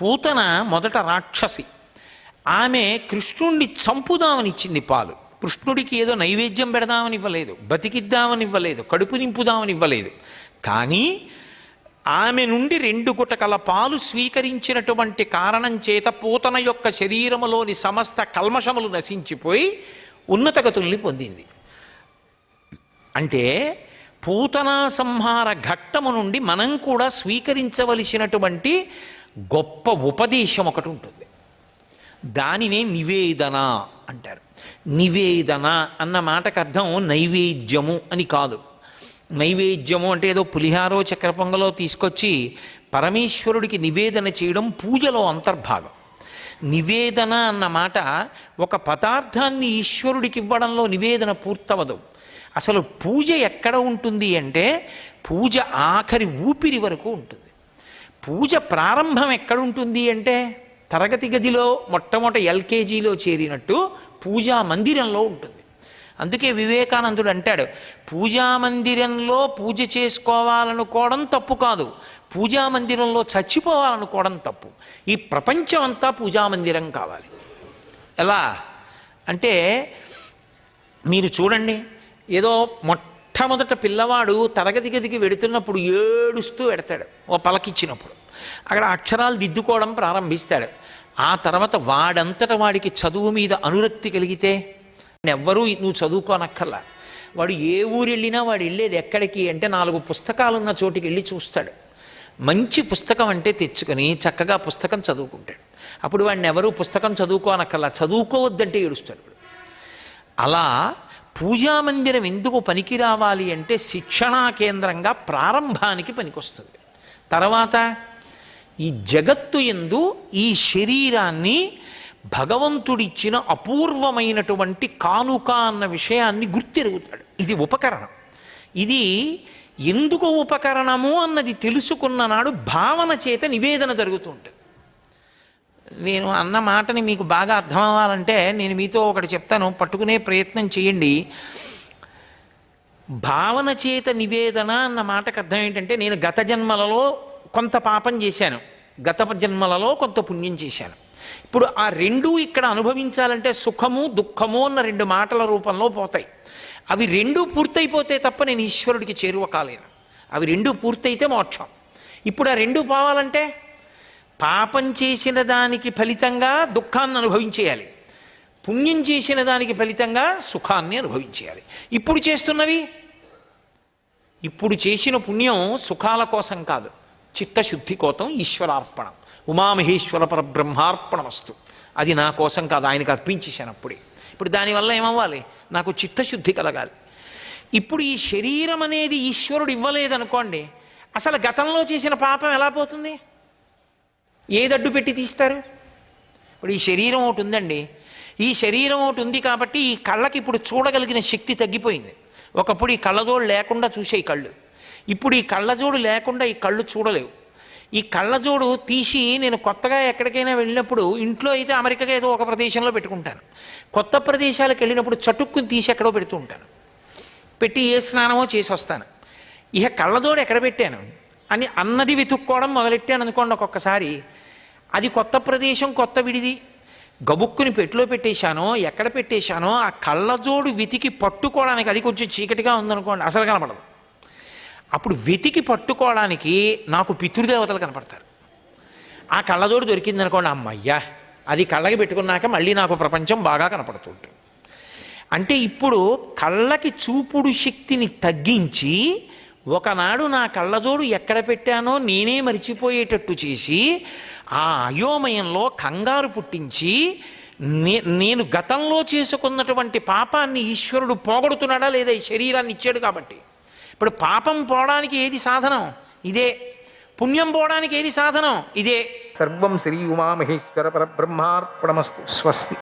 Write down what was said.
పూతన మొదట రాక్షసి. ఆమె కృష్ణుణ్ణి చంపుదామని ఇచ్చింది పాలు. కృష్ణుడికి ఏదో నైవేద్యం పెడదామని ఇవ్వలేదు, బతికిద్దామని ఇవ్వలేదు, కడుపు నింపుదామని ఇవ్వలేదు. కానీ ఆమె నుండి 2 గుటకల పాలు స్వీకరించినటువంటి కారణం చేత పూతన యొక్క శరీరములోని సమస్త కల్మషములు నశించిపోయి ఉన్నతగతుల్ని పొందింది. అంటే పూతనా సంహార ఘట్టము నుండి మనం కూడా స్వీకరించవలసినటువంటి గొప్ప ఉపదేశం ఒకటి ఉంటుంది. దానినే నివేదన అంటారు. నివేదన అన్న మాటకు అర్థం నైవేద్యము అని కాదు. నైవేద్యము అంటే ఏదో పులిహారో చక్కెర పొంగలో తీసుకొచ్చి పరమేశ్వరుడికి నివేదన చేయడం పూజలో అంతర్భాగం. నివేదన అన్న మాట ఒక పదార్థాన్ని ఈశ్వరుడికి ఇవ్వడంలో నివేదన పూర్తవదు. అసలు పూజ ఎక్కడ ఉంటుంది అంటే పూజ ఆఖరి ఊపిరి వరకు ఉంటుంది. పూజ ప్రారంభం ఎక్కడుంటుంది అంటే తరగతి గదిలో మొట్టమొదట ఎల్కేజీలో చేరినట్టు పూజా మందిరంలో ఉంటుంది. అందుకే వివేకానందుడు అంటాడు, పూజా మందిరంలో పూజ చేసుకోవాలనుకోవడం తప్పు కాదు, పూజా మందిరంలో చచ్చిపోవాలనుకోవడం తప్పు. ఈ ప్రపంచం అంతా పూజా మందిరం కావాలి. ఎలా అంటే మీరు చూడండి, ఏదో మొట్టమొదట పిల్లవాడు తరగతి గదికి వెడుతున్నప్పుడు ఏడుస్తూ వెడతాడు. ఓ పలకిచ్చినప్పుడు అక్కడ అక్షరాలు దిద్దుకోవడం ప్రారంభిస్తాడు. ఆ తర్వాత వాడంతట వాడికి చదువు మీద అనురక్తి కలిగితే ఎవ్వరూ నువ్వు చదువుకోనక్కర్లా. వాడు ఏ ఊరు వెళ్ళినా వాడు వెళ్ళేది ఎక్కడికి అంటే 4 పుస్తకాలు ఉన్న చోటికి వెళ్ళి చూస్తాడు. మంచి పుస్తకం అంటే తెచ్చుకొని చక్కగా పుస్తకం చదువుకుంటాడు. అప్పుడు వాడిని ఎవరూ పుస్తకం చదువుకోనక్కర్లా, చదువుకోవద్దంటే ఏడుస్తాడు. అలా పూజామందిరం ఎందుకు పనికి రావాలి అంటే శిక్షణా కేంద్రంగా ప్రారంభానికి పనికొస్తుంది. తర్వాత ఈ జగత్తు యందు ఈ శరీరాన్ని భగవంతుడిచ్చిన అపూర్వమైనటువంటి కానుక అన్న విషయాన్ని గుర్తెరుగుతాడు. ఇది ఉపకరణం. ఇది ఎందుకు ఉపకరణము అన్నది తెలుసుకున్న నాడు భావన చేత నివేదన జరుగుతూ ఉంటుంది. నేను అన్న మాటని మీకు బాగా అర్థం అవ్వాలంటే నేను మీతో ఒకటి చెప్తాను, పట్టుకునే ప్రయత్నం చేయండి. భావన చేత నివేదన అన్న మాటకు అర్థం ఏంటంటే నేను గత జన్మలలో కొంత పాపం చేశాను, గత జన్మలలో కొంత పుణ్యం చేశాను. ఇప్పుడు ఆ రెండూ ఇక్కడ అనుభవించాలంటే సుఖము దుఃఖము అన్న 2 మాటల రూపంలో పోతాయి. అవి 2 పూర్తయిపోతే తప్ప నేను ఈశ్వరుడికి చేరువ కాలేను. అవి 2 పూర్తయితే మోక్షం. ఇప్పుడు ఆ 2 పోవాలంటే పాపం చేసిన దానికి ఫలితంగా దుఃఖాన్ని అనుభవించేయాలి, పుణ్యం చేసిన దానికి ఫలితంగా సుఖాన్ని అనుభవించేయాలి. ఇప్పుడు చేసిన పుణ్యం సుఖాల కోసం కాదు, చిత్తశుద్ధి కోసం, ఈశ్వరార్పణం, ఉమామహేశ్వర పరబ్రహ్మార్పణమస్తు. అది నా కోసం కాదు, ఆయనకు అర్పించేశాను అప్పుడే. ఇప్పుడు దానివల్ల ఏమవ్వాలి, నాకు చిత్తశుద్ధి కలగాలి. ఇప్పుడు ఈ శరీరం అనేది ఈశ్వరుడు ఇవ్వలేదనుకోండి, అసలు గతంలో చేసిన పాపం ఎలా పోతుంది? ఏదడ్డు పెట్టి తీస్తారు? ఇప్పుడు ఈ శరీరం ఒకటి ఉందండి, ఈ శరీరం ఒకటి ఉంది కాబట్టి ఈ కళ్ళకి ఇప్పుడు చూడగలిగిన శక్తి తగ్గిపోయింది. ఒకప్పుడు ఈ కళ్ళజోడు లేకుండా చూసే ఈ కళ్ళు, ఇప్పుడు ఈ కళ్ళజోడు లేకుండా ఈ కళ్ళు చూడలేవు. ఈ కళ్ళజోడు తీసి నేను కొత్తగా ఎక్కడికైనా వెళ్ళినప్పుడు, ఇంట్లో అయితే అమెరికాగా ఏదో ఒక ప్రదేశంలో పెట్టుకుంటాను, కొత్త ప్రదేశాలకు వెళ్ళినప్పుడు చటుక్కుని తీసి ఎక్కడో పెడుతూ ఉంటాను, పెట్టి ఏ స్నానమో చేసి వస్తాను. ఇక కళ్ళజోడు ఎక్కడ పెట్టాను అని అన్నది వెతుక్కోవడం మొదలెట్టాను అనుకోండి. ఒక్కొక్కసారి అది కొత్త ప్రదేశం, కొత్త విడిది, గబుక్కుని పెట్టులో పెట్టేశానో ఎక్కడ పెట్టేశానో ఆ కళ్ళజోడు వెతికి పట్టుకోవడానికి, అది కొంచెం చీకటిగా ఉందనుకోండి అసలు కనపడదు. అప్పుడు వెతికి పట్టుకోవడానికి నాకు పితృదేవతలు కనపడతారు. ఆ కళ్ళజోడు దొరికిందనుకోండి, అమ్మయ్యా అది కళ్ళకి పెట్టుకున్నాక మళ్ళీ నాకు ప్రపంచం బాగా కనపడుతుంటుంది. అంటే ఇప్పుడు కళ్ళకి చూపుడు శక్తిని తగ్గించి ఒకనాడు నా కళ్ళజోడు ఎక్కడ పెట్టానో నేనే మరిచిపోయేటట్టు చేసి ఆ అయోమయంలో కంగారు పుట్టించి నేను గతంలో చేసుకున్నటువంటి పాపాన్ని ఈశ్వరుడు పోగొడుతున్నాడా లేదా? ఈ శరీరాన్ని ఇచ్చాడు కాబట్టి. ఇప్పుడు పాపం పోవడానికి ఏది సాధనం? ఇదే. పుణ్యం పోవడానికి ఏది సాధనం? ఇదే. సర్వం శ్రీ ఉమామహేశ్వర పరబ్రహ్మార్పణమస్తు. స్వస్తి.